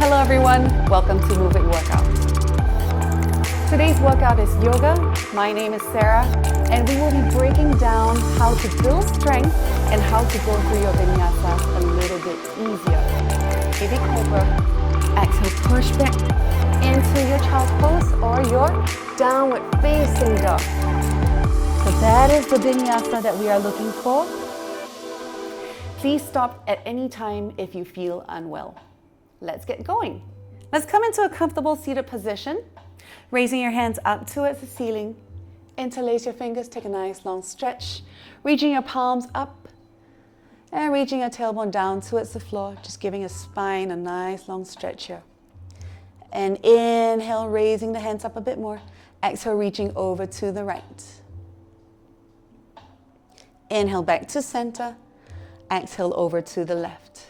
Hello everyone, welcome to Move It Workout. Today's workout is yoga. My name is Sarah and we will be breaking down how to build strength and how to go through your vinyasa a little bit easier. Baby Cobra, exhale, push back into your child's pose or your downward facing dog. So that is the vinyasa that we are looking for. Please stop at any time if you feel unwell. Let's get going. Let's come into a comfortable seated position, raising your hands up towards the ceiling. Interlace your fingers, take a nice long stretch, reaching your palms up and reaching your tailbone down towards the floor, just giving your spine a nice long stretch here. And inhale, raising the hands up a bit more. Exhale, reaching over to the right. Inhale back to center. Exhale over to the left.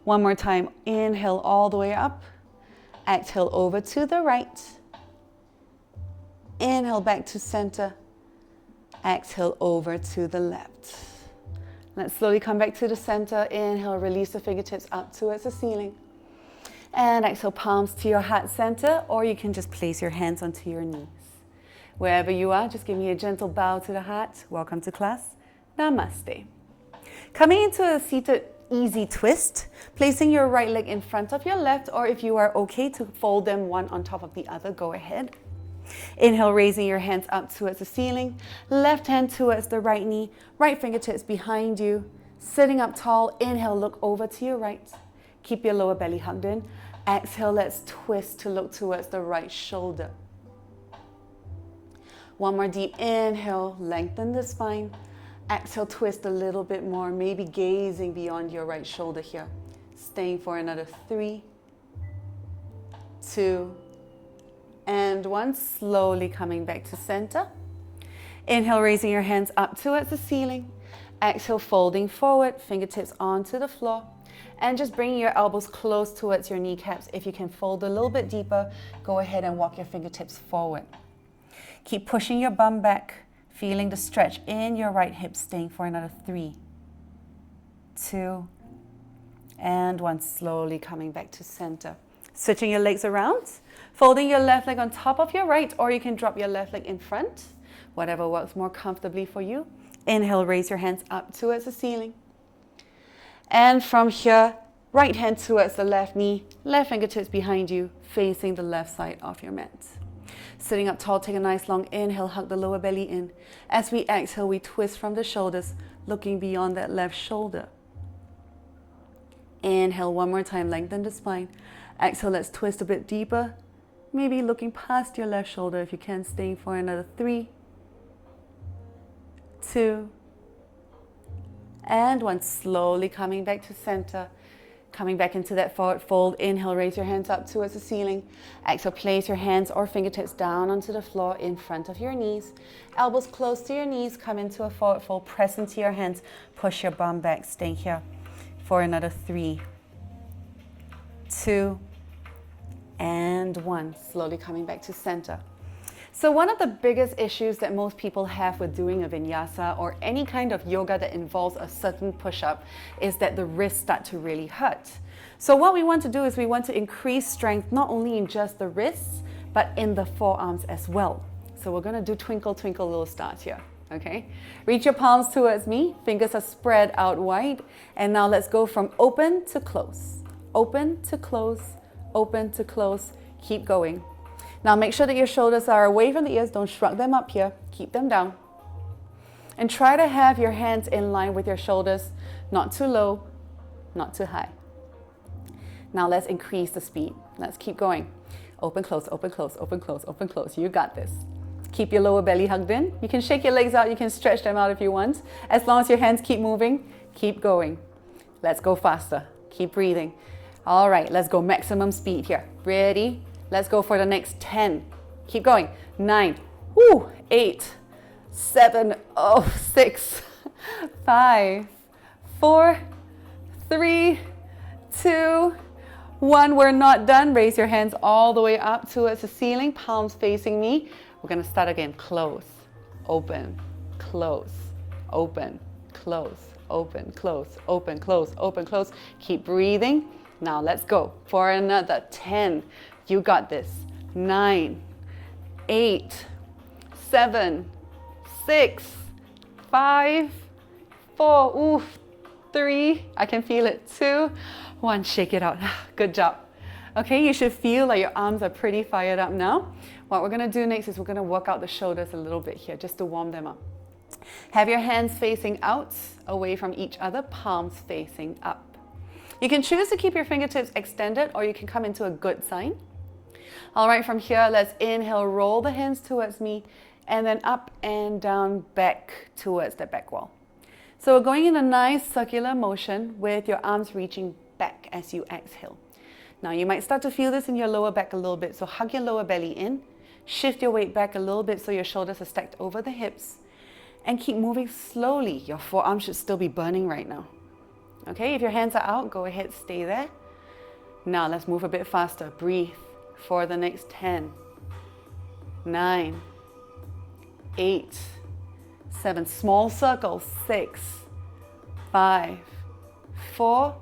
One more time, inhale all the way up, exhale over to the right, inhale back to center, exhale over to the left. Let's slowly come back to the center, inhale, release the fingertips up towards the ceiling, and exhale, palms to your heart center, or you can just place your hands onto your knees. Wherever you are, just give me a gentle bow to the heart. Welcome to class. Namaste. Coming into a seated easy twist, placing your right leg in front of your left, or if you are okay to fold them one on top of the other, go ahead. Inhale, raising your hands up towards the ceiling, left hand towards the right knee, right fingertips behind you, sitting up tall. Inhale, look over to your right. Keep your lower belly hugged in. Exhale, let's twist to look towards the right shoulder. One more deep inhale, lengthen the spine. Exhale, twist a little bit more, maybe gazing beyond your right shoulder here. Staying for another 3, 2, and 1. Slowly coming back to center. Inhale, raising your hands up towards the ceiling. Exhale, folding forward, fingertips onto the floor. And just bringing your elbows close towards your kneecaps. If you can fold a little bit deeper, go ahead and walk your fingertips forward. Keep pushing your bum back. Feeling the stretch in your right hip, staying for another 3, 2, and 1. Slowly coming back to center. Switching your legs around, folding your left leg on top of your right, or you can drop your left leg in front, whatever works more comfortably for you. Inhale, raise your hands up towards the ceiling. And from here, right hand towards the left knee, left fingertips behind you, facing the left side of your mat. Sitting up tall, take a nice long inhale, hug the lower belly in. As we exhale, we twist from the shoulders, looking beyond that left shoulder. Inhale one more time, lengthen the spine. Exhale, let's twist a bit deeper. Maybe looking past your left shoulder if you can, staying for another 3, 2, and 1. Slowly coming back to center. Coming back into that forward fold. Inhale, raise your hands up towards the ceiling. Exhale, place your hands or fingertips down onto the floor in front of your knees. Elbows close to your knees. Come into a forward fold. Press into your hands. Push your bum back. Stay here for another 3, 2, and 1. Slowly coming back to center. So one of the biggest issues that most people have with doing a vinyasa or any kind of yoga that involves a certain push-up is that the wrists start to really hurt. So what we want to do is we want to increase strength not only in just the wrists, but in the forearms as well. So we're going to do twinkle, twinkle, little stars here. Okay? Reach your palms towards me. Fingers are spread out wide. And now let's go from open to close. Open to close. Open to close. Keep going. Now make sure that your shoulders are away from the ears. Don't shrug them up here. Keep them down. And try to have your hands in line with your shoulders. Not too low, not too high. Now let's increase the speed. Let's keep going. Open, close, open, close, open, close, open, close. You got this. Keep your lower belly hugged in. You can shake your legs out. You can stretch them out if you want. As long as your hands keep moving, keep going. Let's go faster. Keep breathing. All right, let's go maximum speed here. Ready? Let's go for the next 10. Keep going. 9, 8, 7, 6, 5, 4, 3, 2, 1. We're not done. Raise your hands all the way up towards the ceiling, palms facing me. We're going to start again. Close, open, close, open, close, open, close, open, close, open, close. Keep breathing. Now let's go for another 10. You got this. 9, 8, 7, 6, 5, 4, oof, 3, I can feel it, 2, 1, shake it out. Good job. Okay, you should feel like your arms are pretty fired up now. What we're gonna do next is we're gonna work out the shoulders a little bit here, just to warm them up. Have your hands facing out, away from each other, palms facing up. You can choose to keep your fingertips extended, or you can come into a good sign. All right, from here, let's inhale, roll the hands towards me, and then up and down, back towards the back wall. So we're going in a nice circular motion with your arms reaching back as you exhale. Now you might start to feel this in your lower back a little bit, so hug your lower belly in, shift your weight back a little bit so your shoulders are stacked over the hips, and keep moving slowly. Your forearms should still be burning right now. Okay, if your hands are out, go ahead, stay there. Now let's move a bit faster. Breathe for the next 10, 9, 8, 7, small circles, 6, 5, 4,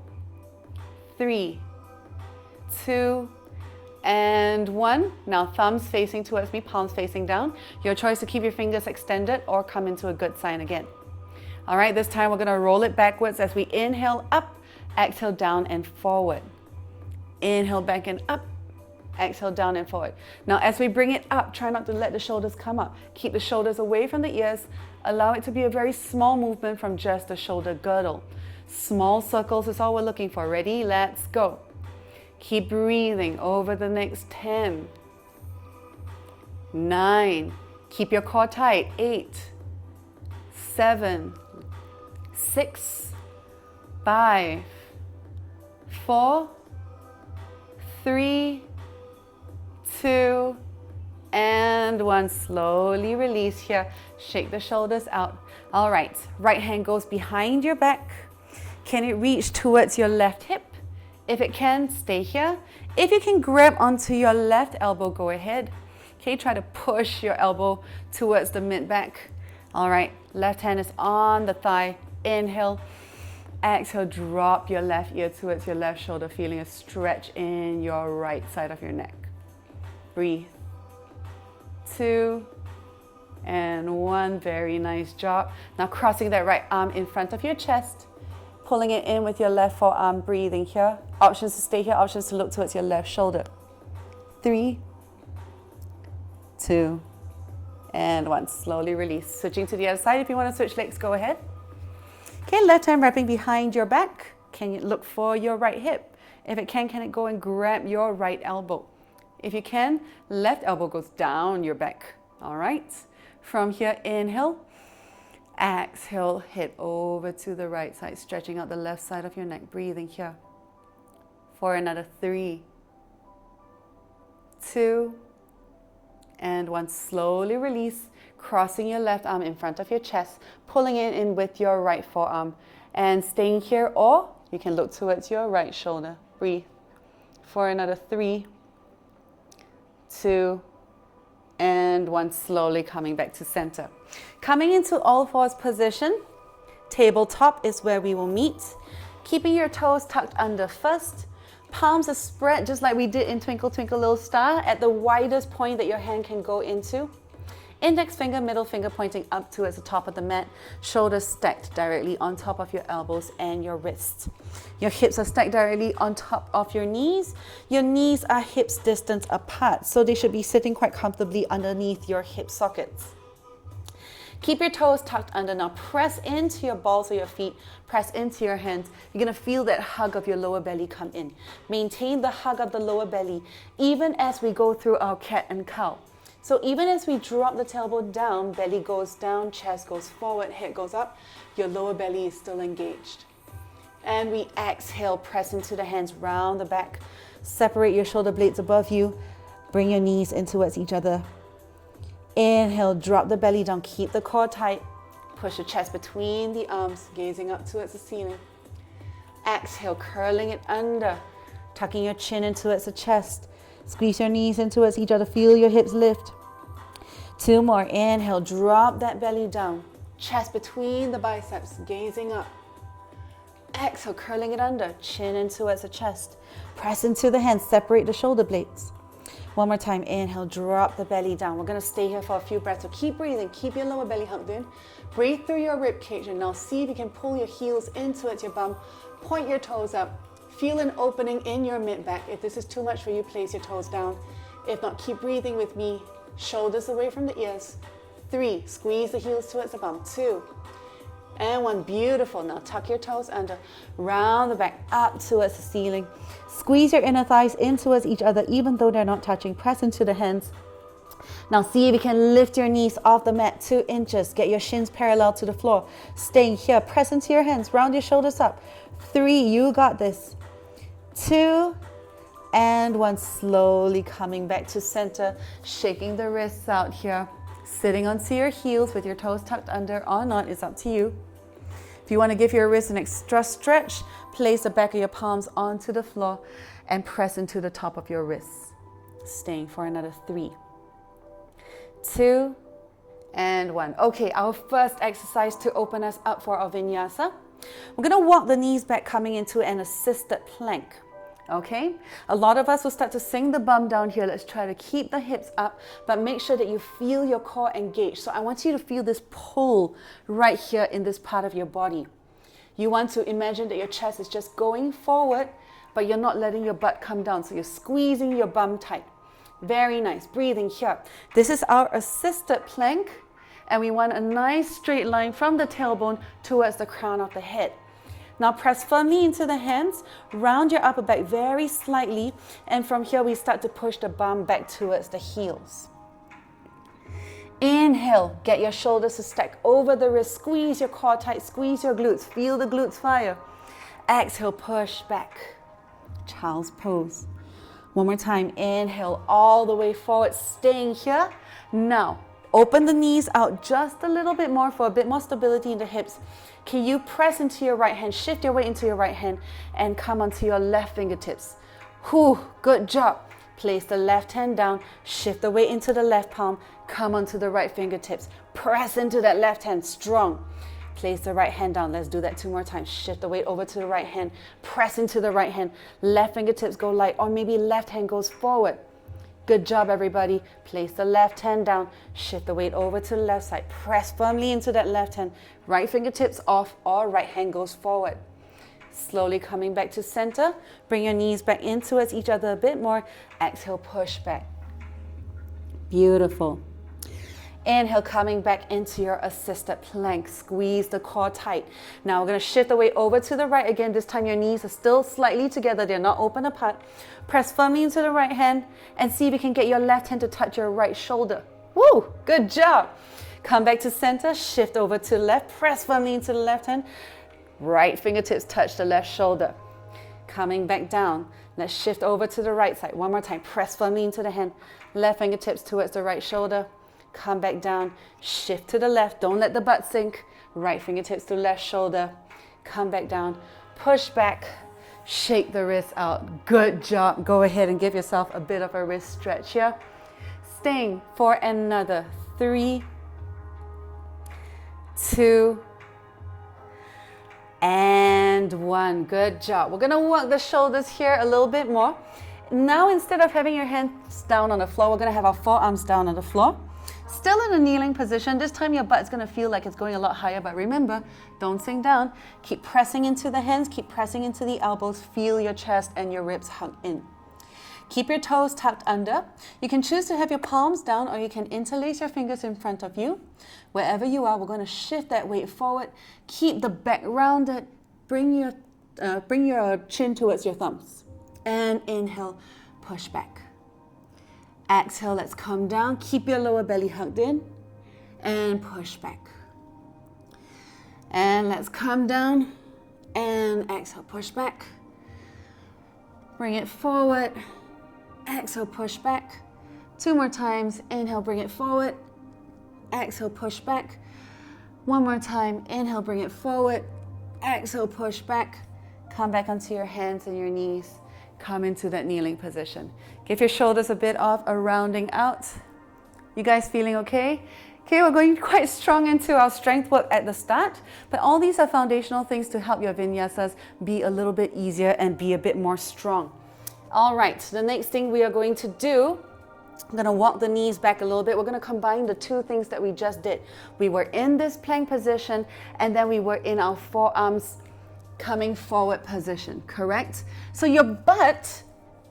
3, 2, and 1. Now thumbs facing towards me, palms facing down. Your choice to keep your fingers extended or come into a good sign again. All right, this time we're gonna roll it backwards as we inhale up, exhale down and forward. Inhale back and up, exhale down and forward. Now as we bring it up, try not to let the shoulders come up. Keep the shoulders away from the ears. Allow it to be a very small movement from just the shoulder girdle. Small circles is all we're looking for. Ready? Let's go. Keep breathing over the next 10, 9, keep your core tight, 8, 7, 6, 5, 4, 3, 2, and 1. Slowly release here. Shake the shoulders out. All right, right hand goes behind your back. Can it reach towards your left hip? If it can, stay here. If you can grab onto your left elbow, go ahead. Okay, try to push your elbow towards the mid-back. All right, left hand is on the thigh. Inhale. Exhale, drop your left ear towards your left shoulder, feeling a stretch in your right side of your neck. Breathe. 2, and 1. Very nice job. Now crossing that right arm in front of your chest. Pulling it in with your left forearm, breathing here. Options to stay here, options to look towards your left shoulder. 3, 2, and 1. Slowly release. Switching to the other side. If you want to switch legs, go ahead. Okay, left hand wrapping behind your back. Can you look for your right hip? If it can it go and grab your right elbow? If you can, left elbow goes down your back. All right. From here, inhale. Exhale, head over to the right side, stretching out the left side of your neck, breathing here. For another 3, 2, and 1. Slowly release, crossing your left arm in front of your chest, pulling it in with your right forearm, and staying here, or you can look towards your right shoulder. Breathe. For another 3, 2, and 1. Slowly coming back to center. Coming into all fours position. Tabletop is where we will meet. Keeping your toes tucked under first. Palms are spread just like we did in Twinkle, Twinkle, Little Star at the widest point that your hand can go into. Index finger, middle finger pointing up towards the top of the mat. Shoulders stacked directly on top of your elbows and your wrists. Your hips are stacked directly on top of your knees. Your knees are hips distance apart, so they should be sitting quite comfortably underneath your hip sockets. Keep your toes tucked under. Now press into your balls of your feet, press into your hands. You're gonna feel that hug of your lower belly come in. Maintain the hug of the lower belly even as we go through our cat and cow. So even as we drop the tailbone down, belly goes down, chest goes forward, head goes up, your lower belly is still engaged. And we exhale, press into the hands round the back. Separate your shoulder blades above you. Bring your knees in towards each other. Inhale, drop the belly down, keep the core tight. Push the chest between the arms, gazing up towards the ceiling. Exhale, curling it under, tucking your chin in towards the chest. Squeeze your knees in towards each other, feel your hips lift. 2 more, inhale, drop that belly down. Chest between the biceps, gazing up. Exhale, curling it under, chin in towards the chest. Press into the hands, separate the shoulder blades. One more time, inhale, drop the belly down. We're gonna stay here for a few breaths, so keep breathing, keep your lower belly hugged in. Breathe through your rib cage, and now see if you can pull your heels in towards your bum, point your toes up, feel an opening in your mid-back. If this is too much for you, place your toes down. If not, keep breathing with me, shoulders away from the ears. 3, squeeze the heels towards the bum. 2, and 1, beautiful. Now tuck your toes under, round the back, up towards the ceiling. Squeeze your inner thighs in towards each other, even though they're not touching. Press into the hands. Now see if you can lift your knees off the mat 2 inches. Get your shins parallel to the floor. Staying here, press into your hands, round your shoulders up. 3, you got this. 2, and 1, slowly coming back to center, shaking the wrists out here. Sitting onto your heels with your toes tucked under or not is up to you. If you want to give your wrists an extra stretch, place the back of your palms onto the floor and press into the top of your wrists. Staying for another 3, 2, and 1. Okay, our first exercise to open us up for our vinyasa. We're going to walk the knees back, coming into an assisted plank. Okay, a lot of us will start to sink the bum down here. Let's try to keep the hips up, but make sure that you feel your core engaged. So I want you to feel this pull right here in this part of your body. You want to imagine that your chest is just going forward, but you're not letting your butt come down. So you're squeezing your bum tight. Very nice. Breathing here. This is our assisted plank, and we want a nice straight line from the tailbone towards the crown of the head. Now press firmly into the hands, round your upper back very slightly, and from here we start to push the bum back towards the heels. Inhale, get your shoulders to stack over the wrist, squeeze your core tight, squeeze your glutes, feel the glutes fire. Exhale, push back. Child's pose. One more time, inhale all the way forward, staying here. Now, open the knees out just a little bit more for a bit more stability in the hips. Can you press into your right hand, shift your weight into your right hand, and come onto your left fingertips? Whew, good job. Place the left hand down, shift the weight into the left palm, come onto the right fingertips. Press into that left hand, strong. Place the right hand down. Let's do that 2 more times. Shift the weight over to the right hand, press into the right hand. Left fingertips go light, or maybe left hand goes forward. Good job, everybody. Place the left hand down, shift the weight over to the left side, press firmly into that left hand, right fingertips off or right hand goes forward. Slowly coming back to center, bring your knees back in towards each other a bit more. Exhale, push back. Beautiful. Inhale, coming back into your assisted plank. Squeeze the core tight. Now we're going to shift the weight over to the right again. This time your knees are still slightly together. They're not open apart. Press firmly into the right hand and see if you can get your left hand to touch your right shoulder. Woo! Good job. Come back to center. Shift over to the left. Press firmly into the left hand. Right fingertips touch the left shoulder. Coming back down. Let's shift over to the right side. One more time. Press firmly into the hand. Left fingertips towards the right shoulder. Come back down, shift to the left, don't let the butt sink. Right fingertips to left shoulder, come back down, push back, shake the wrists out. Good job. Go ahead and give yourself a bit of a wrist stretch here. Staying for another 3, 2, and 1. Good job. We're gonna work the shoulders here a little bit more. Now, instead of having your hands down on the floor, we're gonna have our forearms down on the floor. Still in a kneeling position. This time your butt's going to feel like it's going a lot higher, but remember, don't sink down. Keep pressing into the hands, keep pressing into the elbows. Feel your chest and your ribs hug in. Keep your toes tucked under. You can choose to have your palms down, or you can interlace your fingers in front of you. Wherever you are, we're going to shift that weight forward. Keep the back rounded. Bring your chin towards your thumbs. And inhale, push back. Exhale, let's come down. Keep your lower belly hugged in and push back. And let's come down and exhale, push back. Bring it forward. Exhale, push back. 2 more times. Inhale, bring it forward. Exhale, push back. 1 more time. Inhale, bring it forward. Exhale, push back. Come back onto your hands and your knees. Come into that kneeling position. Give your shoulders a bit of a rounding out. You guys feeling okay? Okay, we're going quite strong into our strength work at the start, but all these are foundational things to help your vinyasas be a little bit easier and be a bit more strong. All right, the next thing we are going to do, I'm going to walk the knees back a little bit. We're going to combine the two things that we just did. We were in this plank position, and then we were in our forearms coming forward position, correct? So your butt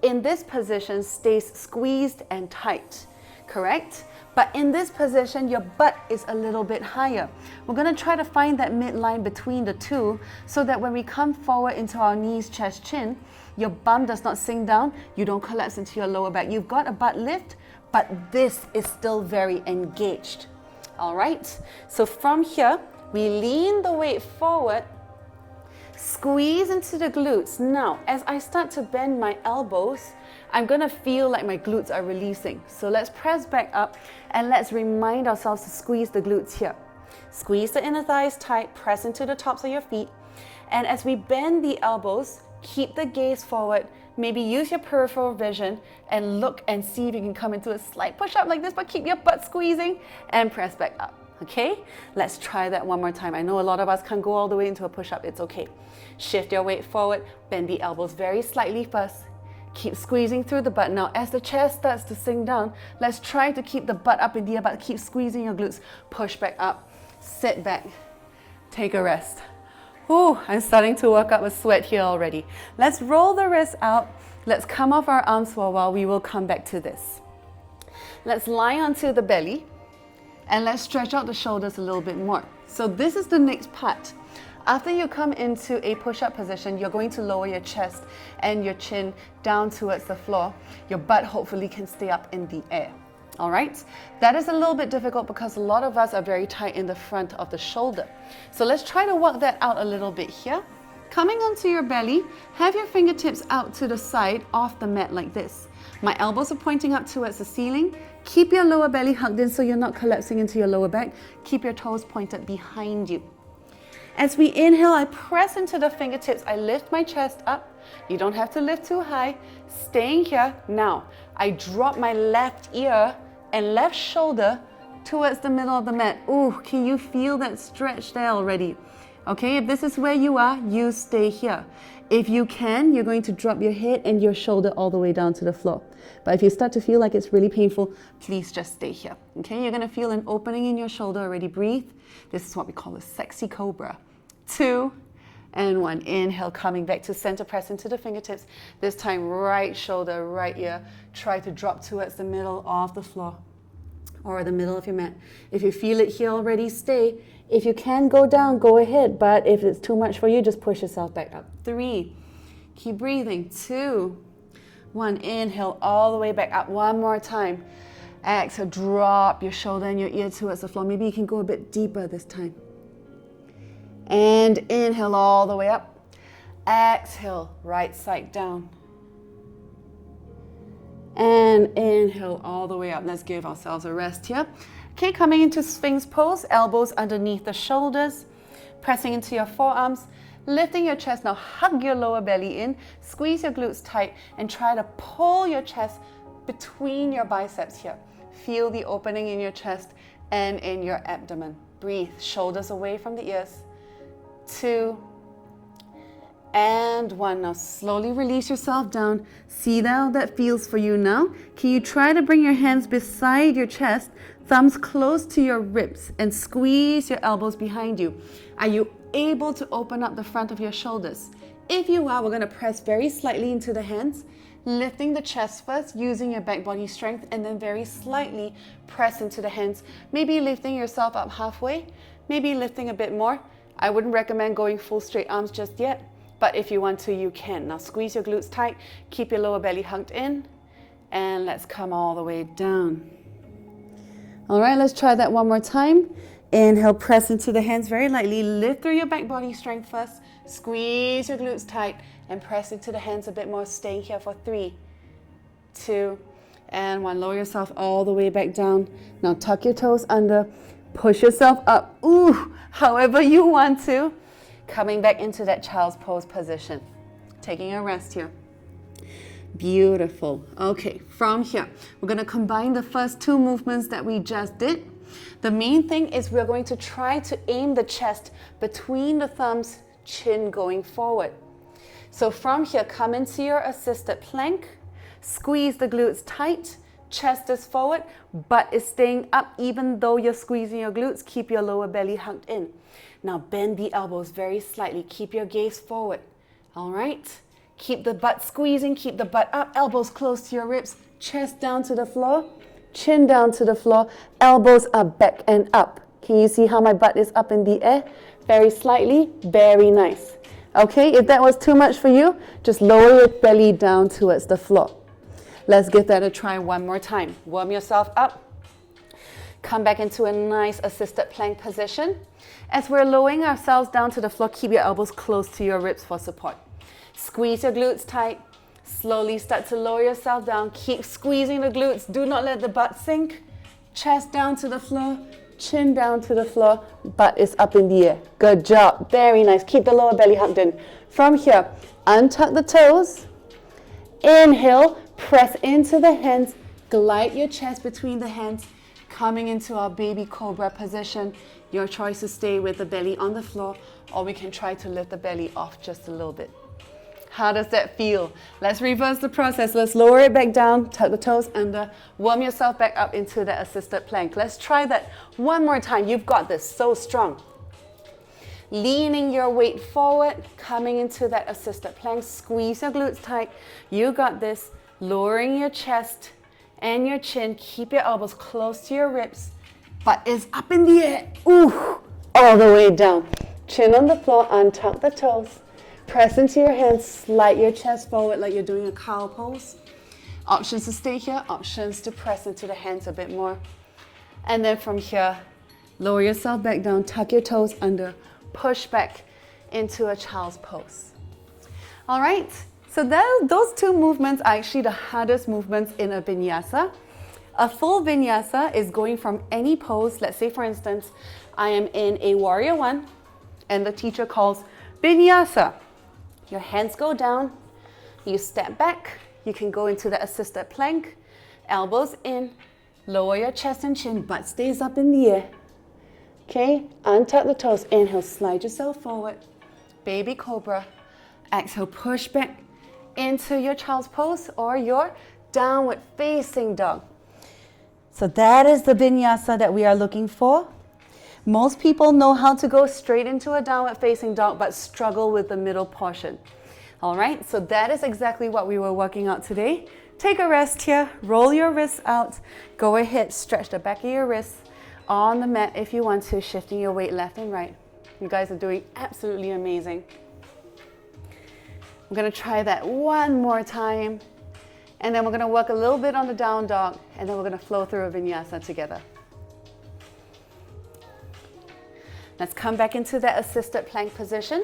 in this position stays squeezed and tight, correct? But in this position, your butt is a little bit higher. We're going to try to find that midline between the two so that when we come forward into our knees, chest, chin, your bum does not sink down, you don't collapse into your lower back. You've got a butt lift, but this is still very engaged. All right? So from here, we lean the weight forward, squeeze into the glutes. Now, as I start to bend my elbows, I'm going to feel like my glutes are releasing. So let's press back up and let's remind ourselves to squeeze the glutes here. Squeeze the inner thighs tight, press into the tops of your feet. And as we bend the elbows, keep the gaze forward. Maybe use your peripheral vision and look and see if you can come into a slight push-up like this, but keep your butt squeezing and press back up. Okay? Let's try that one more time. I know a lot of us can't go all the way into a push-up. It's okay. Shift your weight forward. Bend the elbows very slightly first. Keep squeezing through the butt. Now, as the chest starts to sink down, let's try to keep the butt up in the air, but keep squeezing your glutes. Push back up. Sit back. Take a rest. Ooh, I'm starting to work up a sweat here already. Let's roll the wrists out. Let's come off our arms for a while. We will come back to this. Let's lie onto the belly and let's stretch out the shoulders a little bit more. So this is the next part. After you come into a push-up position, you're going to lower your chest and your chin down towards the floor. Your butt hopefully can stay up in the air. All right? That is a little bit difficult because a lot of us are very tight in the front of the shoulder. So let's try to work that out a little bit here. Coming onto your belly, have your fingertips out to the side off the mat like this. My elbows are pointing up towards the ceiling. Keep your lower belly hugged in so you're not collapsing into your lower back. Keep your toes pointed behind you. As we inhale, I press into the fingertips. I lift my chest up. You don't have to lift too high. Staying here. Now, I drop my left ear and left shoulder towards the middle of the mat. Ooh, can you feel that stretch there already? Okay, if this is where you are, you stay here. If you can, you're going to drop your head and your shoulder all the way down to the floor. But if you start to feel like it's really painful, please just stay here. Okay, you're going to feel an opening in your shoulder already. Breathe. This is what we call a sexy cobra. 2 and 1. Inhale, coming back to center, press into the fingertips. This time, right shoulder, right ear. Try to drop towards the middle of the floor or the middle of your mat. If you feel it here already, stay. If you can go down, go ahead. But if it's too much for you, just push yourself back up. 3. Keep breathing. 2, 1. Inhale all the way back up. One more time. Exhale, drop your shoulder and your ear towards the floor. Maybe you can go a bit deeper this time. And inhale all the way up. Exhale, right side down. And inhale all the way up. Let's give ourselves a rest here. Okay, coming into Sphinx Pose, elbows underneath the shoulders, pressing into your forearms, lifting your chest. Now hug your lower belly in, squeeze your glutes tight, and try to pull your chest between your biceps here. Feel the opening in your chest and in your abdomen. Breathe, shoulders away from the ears. 2 and 1. Now slowly release yourself down. See how that feels for you now. Can you try to bring your hands beside your chest, thumbs close to your ribs, and squeeze your elbows behind you? Are you able to open up the front of your shoulders? If you are, we're going to press very slightly into the hands, lifting the chest first, using your back body strength, and then very slightly press into the hands. Maybe lifting yourself up halfway, maybe lifting a bit more. I wouldn't recommend going full straight arms just yet, but if you want to, you can. Now squeeze your glutes tight, keep your lower belly hugged in, and let's come all the way down. All right, let's try that one more time. Inhale, press into the hands very lightly. Lift through your back body strength first. Squeeze your glutes tight and press into the hands a bit more. Staying here for 3, 2, and 1. Lower yourself all the way back down. Now tuck your toes under. Push yourself up. Ooh, however you want to. Coming back into that child's pose position. Taking a rest here. Beautiful. Okay, from here, we're going to combine the first 2 movements that we just did. The main thing is we're going to try to aim the chest between the thumbs, chin going forward. So from here, come into your assisted plank, squeeze the glutes tight, chest is forward, butt is staying up even though you're squeezing your glutes. Keep your lower belly hugged in. Now bend the elbows very slightly. Keep your gaze forward. All right? Keep the butt squeezing, keep the butt up, elbows close to your ribs, chest down to the floor, chin down to the floor, elbows up, back and up. Can you see how my butt is up in the air? Very slightly, very nice. Okay, if that was too much for you, just lower your belly down towards the floor. Let's give that a try one more time. Warm yourself up. Come back into a nice assisted plank position. As we're lowering ourselves down to the floor, keep your elbows close to your ribs for support. Squeeze your glutes tight. Slowly start to lower yourself down. Keep squeezing the glutes. Do not let the butt sink. Chest down to the floor. Chin down to the floor. Butt is up in the air. Good job. Very nice. Keep the lower belly hugged in. From here, untuck the toes. Inhale. Press into the hands. Glide your chest between the hands. Coming into our baby cobra position. Your choice to stay with the belly on the floor, or we can try to lift the belly off just a little bit. How does that feel? Let's reverse the process. Let's lower it back down, tuck the toes under, warm yourself back up into that assisted plank. Let's try that one more time. You've got this, so strong. Leaning your weight forward, coming into that assisted plank. Squeeze your glutes tight. You got this. Lowering your chest and your chin. Keep your elbows close to your ribs. Butt is up in the air. Ooh, all the way down. Chin on the floor, untuck the toes. Press into your hands, slide your chest forward like you're doing a cow pose. Options to stay here, options to press into the hands a bit more. And then from here, lower yourself back down, tuck your toes under, push back into a child's pose. All right, so those two movements are actually the hardest movements in a vinyasa. A full vinyasa is going from any pose. Let's say, for instance, I am in a warrior one, and the teacher calls vinyasa. Your hands go down, you step back, you can go into the assisted plank, elbows in, lower your chest and chin, butt stays up in the air. Okay, untuck the toes, inhale, slide yourself forward, baby cobra. Exhale, push back into your child's pose or your downward facing dog. So that is the vinyasa that we are looking for. Most people know how to go straight into a downward facing dog but struggle with the middle portion. All right, so that is exactly what we were working out today. Take a rest here, roll your wrists out, go ahead, stretch the back of your wrists on the mat if you want to, shifting your weight left and right. You guys are doing absolutely amazing. I'm gonna try that one more time, and then we're gonna work a little bit on the down dog, and then we're gonna flow through a vinyasa together. Let's come back into that assisted plank position.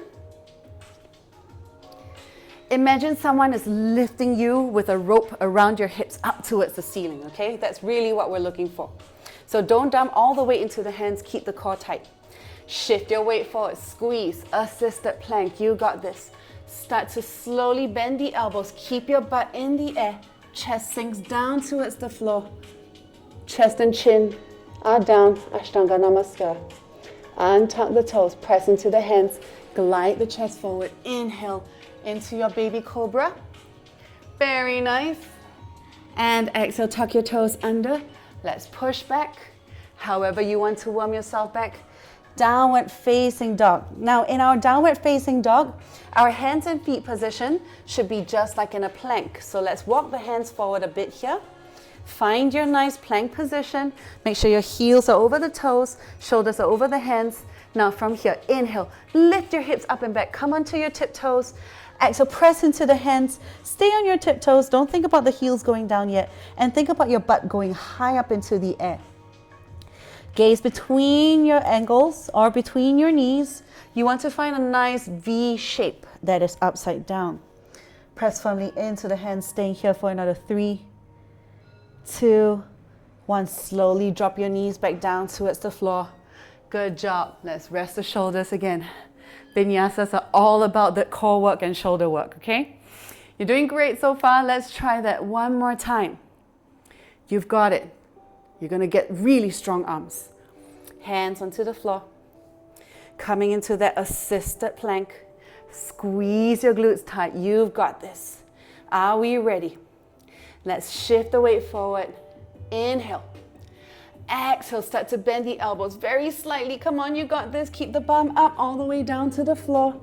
Imagine someone is lifting you with a rope around your hips up towards the ceiling, okay? That's really what we're looking for. So don't dump all the weight into the hands, keep the core tight. Shift your weight forward, squeeze, assisted plank, you got this. Start to slowly bend the elbows, keep your butt in the air, chest sinks down towards the floor. Chest and chin are down, Ashtanga Namaskar. Untuck the toes, press into the hands, glide the chest forward, inhale into your baby cobra. Very nice. And exhale, tuck your toes under. Let's push back. However you want to warm yourself back. Downward facing dog. Now in our downward facing dog, our hands and feet position should be just like in a plank. So let's walk the hands forward a bit here. Find your nice plank position. Make sure your heels are over the toes, shoulders are over the hands. Now from here, inhale, lift your hips up and back. Come onto your tiptoes. Exhale, press into the hands. Stay on your tiptoes. Don't think about the heels going down yet. And think about your butt going high up into the air. Gaze between your ankles or between your knees. You want to find a nice V shape that is upside down. Press firmly into the hands, staying here for another 3, 2, 1. Slowly drop your knees back down towards the floor. Good job. Let's rest the shoulders again. Vinyasas are all about the core work and shoulder work, okay? You're doing great so far. Let's try that one more time. You've got it. You're going to get really strong arms. hands onto the floor. Coming into that assisted plank. Squeeze your glutes tight. You've got this. Are we ready? Let's shift the weight forward. Inhale. Exhale, start to bend the elbows very slightly. Come on, you got this. Keep the bum up all the way down to the floor.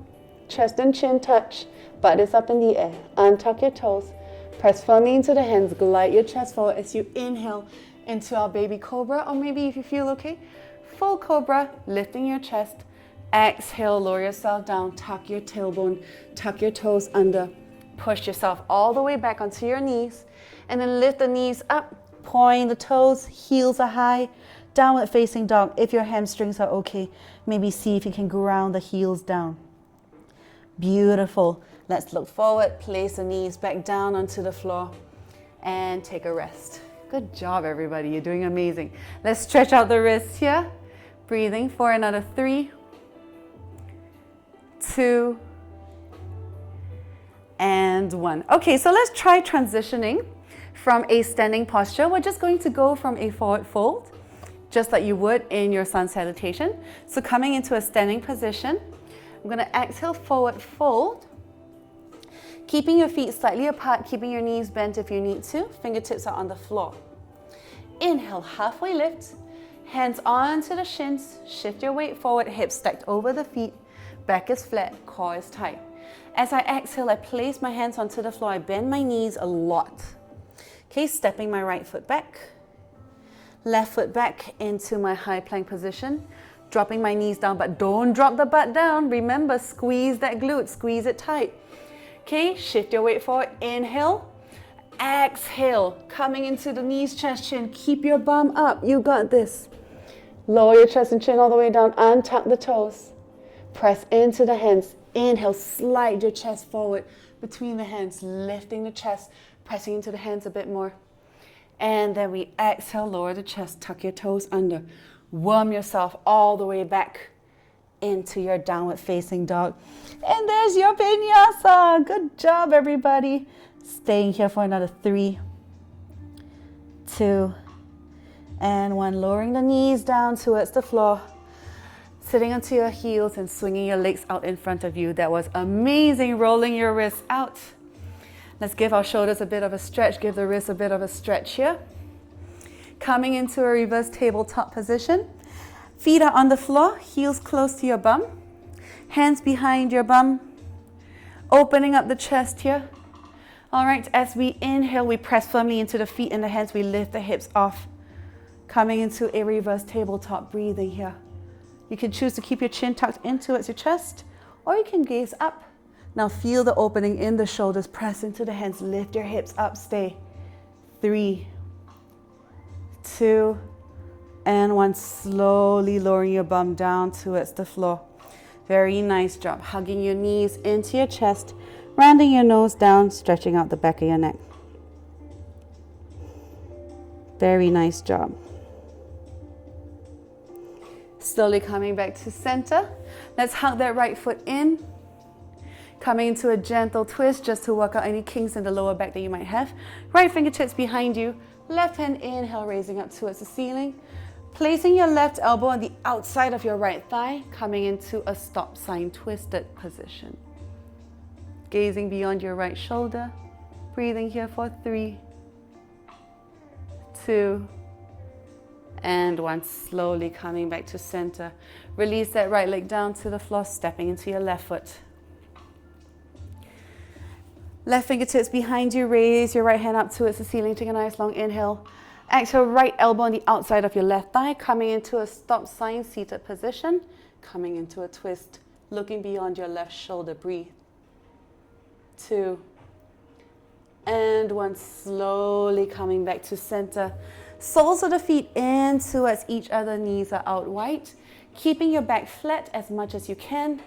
Chest and chin touch. Butt is up in the air. Untuck your toes. Press firmly into the hands. Glide your chest forward as you inhale into our baby cobra, or maybe if you feel okay, full cobra, lifting your chest. Exhale, lower yourself down. Tuck your tailbone. Tuck your toes under. Push yourself all the way back onto your knees. And then lift the knees up. Point the toes, heels are high, downward facing dog. If your hamstrings are okay, maybe see if you can ground the heels down. Beautiful. Let's look forward, place the knees back down onto the floor and take a rest. Good job, everybody. You're doing amazing. Let's stretch out the wrists here. Breathing for another 3, 2, and 1. Okay, so let's try transitioning from a standing posture. We're just going to go from a forward fold, just like you would in your sun salutation. So coming into a standing position, I'm going to exhale, forward fold, keeping your feet slightly apart, keeping your knees bent if you need to. Fingertips are on the floor. Inhale, halfway lift, hands onto the shins, shift your weight forward, hips stacked over the feet, back is flat, core is tight. As I exhale, I place my hands onto the floor, I bend my knees a lot. Okay, stepping my right foot back, left foot back into my high plank position, dropping my knees down, but don't drop the butt down. Remember, squeeze that glute, squeeze it tight. Okay, shift your weight forward, inhale, exhale, coming into the knees, chest, chin, keep your bum up, you got this. Lower your chest and chin all the way down, untuck the toes, press into the hands, inhale, slide your chest forward between the hands, lifting the chest, pressing into the hands a bit more. And then we exhale, lower the chest, tuck your toes under. Worm yourself all the way back into your downward facing dog. And there's your vinyasa. Good job, everybody. Staying here for another 3, 2, and 1. Lowering the knees down towards the floor. Sitting onto your heels and swinging your legs out in front of you. That was amazing. Rolling your wrists out. Let's give our shoulders a bit of a stretch, give the wrists a bit of a stretch here. Coming into a reverse tabletop position. Feet are on the floor, heels close to your bum. Hands behind your bum. Opening up the chest here. All right, as we inhale, we press firmly into the feet and the hands. We lift the hips off. Coming into a reverse tabletop, breathing here. You can choose to keep your chin tucked in towards your chest, or you can gaze up. Now feel the opening in the shoulders, press into the hands, lift your hips up, stay. 3, 2, and 1. Slowly lowering your bum down towards the floor. Very nice job. Hugging your knees into your chest, rounding your nose down, stretching out the back of your neck. Very nice job. Slowly coming back to center. Let's hug that right foot in. Coming into a gentle twist just to work out any kinks in the lower back that you might have. Right fingertips behind you. Left hand inhale, raising up towards the ceiling. Placing your left elbow on the outside of your right thigh. Coming into a stop sign twisted position. Gazing beyond your right shoulder. Breathing here for 3, 2, and 1. Slowly coming back to center. Release that right leg down to the floor, stepping into your left foot. Left fingertips behind you, raise your right hand up towards the ceiling, take a nice long inhale. Exhale, right elbow on the outside of your left thigh, coming into a stop sign seated position, coming into a twist, looking beyond your left shoulder, breathe. 2, and 1, slowly coming back to center. Soles of the feet in towards each other, knees are out wide, keeping your back flat as much as you can.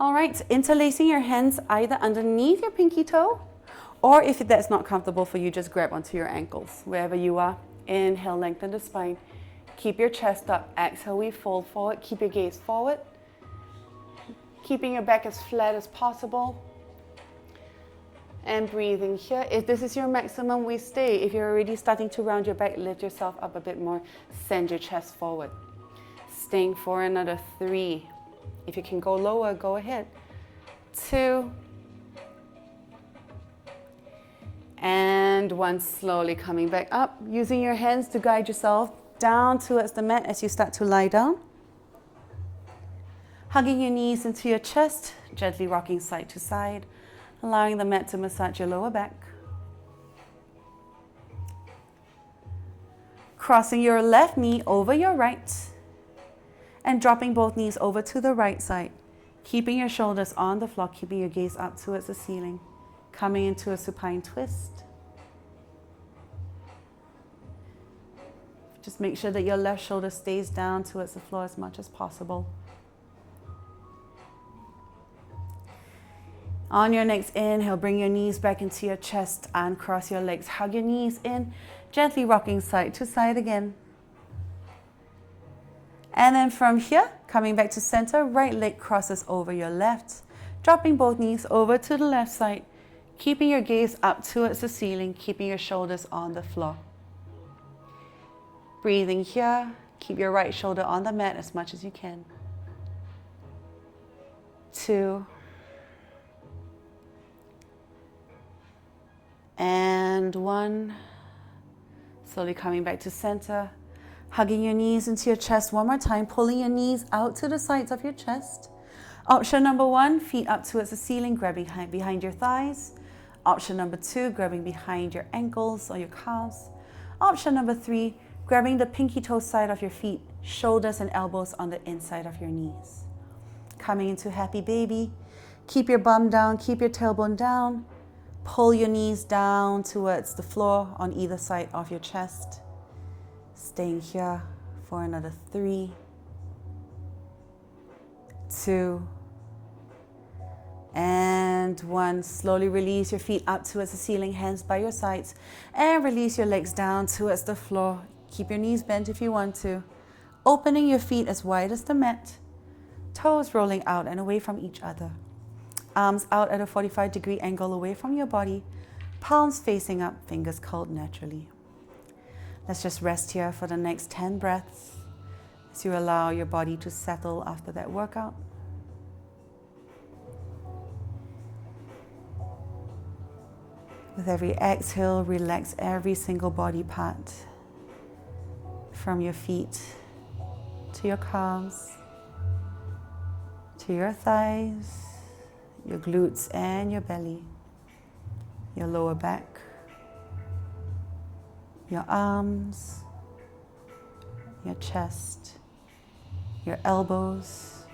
All right, interlacing your hands either underneath your pinky toe, or if that's not comfortable for you, just grab onto your ankles, wherever you are. Inhale, lengthen the spine. Keep your chest up. Exhale, we fold forward. Keep your gaze forward. Keeping your back as flat as possible. And breathing here. If this is your maximum, we stay. If you're already starting to round your back, lift yourself up a bit more. Send your chest forward. Staying for another 3. If you can go lower, go ahead. 2. And 1. Slowly coming back up, using your hands to guide yourself down towards the mat as you start to lie down. Hugging your knees into your chest, gently rocking side to side, allowing the mat to massage your lower back. Crossing your left knee over your right and dropping both knees over to the right side, keeping your shoulders on the floor, keeping your gaze up towards the ceiling, coming into a supine twist. Just make sure that your left shoulder stays down towards the floor as much as possible. On your next inhale, bring your knees back into your chest and cross your legs. Hug your knees in, gently rocking side to side again. And then from here, coming back to center, right leg crosses over your left, dropping both knees over to the left side, keeping your gaze up towards the ceiling, keeping your shoulders on the floor. Breathing here, keep your right shoulder on the mat as much as you can. 2. And 1. Slowly coming back to center. Hugging your knees into your chest one more time. Pulling your knees out to the sides of your chest. Option number 1, feet up towards the ceiling, grabbing behind your thighs. Option number 2, grabbing behind your ankles or your calves. Option number 3, grabbing the pinky toe side of your feet, shoulders and elbows on the inside of your knees. Coming into happy baby. Keep your bum down, keep your tailbone down. Pull your knees down towards the floor on either side of your chest. Staying here for another 3, 2, and 1. Slowly release your feet up towards the ceiling, hands by your sides, and release your legs down towards the floor. Keep your knees bent if you want to. Opening your feet as wide as the mat, toes rolling out and away from each other. Arms out at a 45-degree angle away from your body, palms facing up, fingers curled naturally. Let's just rest here for the next 10 breaths as you allow your body to settle after that workout. With every exhale, relax every single body part, from your feet to your calves, to your thighs, your glutes and your belly, your lower back, your arms, your chest, your elbows,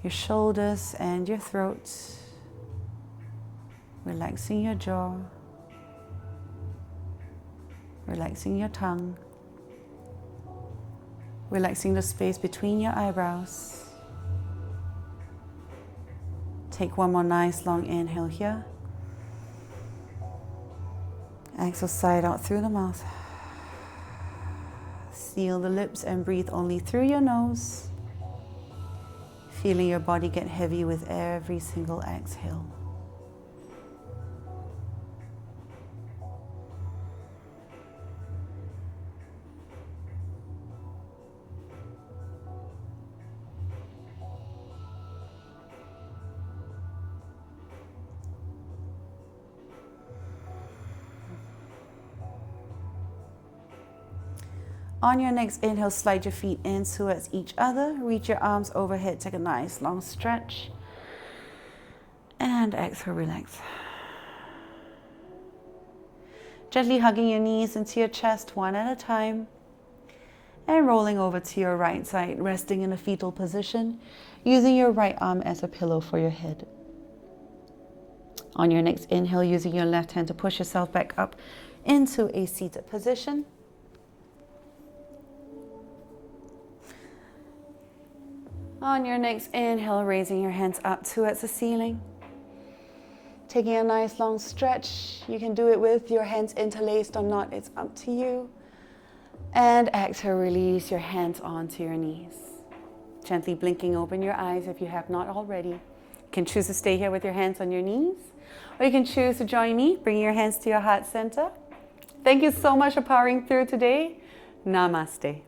your shoulders and your throat, relaxing your jaw, relaxing your tongue, relaxing the space between your eyebrows. Take one more nice long inhale here. Exhale, side out through the mouth. Seal the lips and breathe only through your nose. Feeling your body get heavy with every single exhale. On your next inhale, slide your feet in towards each other. Reach your arms overhead. Take a nice long stretch. And exhale, relax. Gently hugging your knees into your chest one at a time. And rolling over to your right side, resting in a fetal position, using your right arm as a pillow for your head. On your next inhale, using your left hand to push yourself back up into a seated position. On your next inhale, raising your hands up towards the ceiling. Taking a nice long stretch. You can do it with your hands interlaced or not, it's up to you. And exhale, release your hands onto your knees. Gently blinking open your eyes if you have not already. You can choose to stay here with your hands on your knees, or you can choose to join me, bringing your hands to your heart center. Thank you so much for powering through today. Namaste.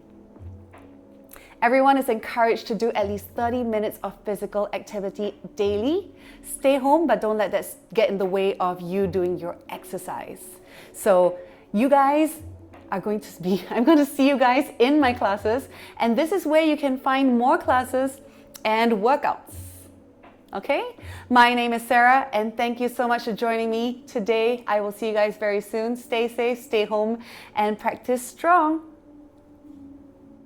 Everyone is encouraged to do at least 30 minutes of physical activity daily. Stay home, but don't let that get in the way of you doing your exercise. So you guys are going to be, I'm going to see you guys in my classes, and this is where you can find more classes and workouts. Okay? My name is Sarah, and thank you so much for joining me today. I will see you guys very soon. Stay safe, stay home, and practice strong.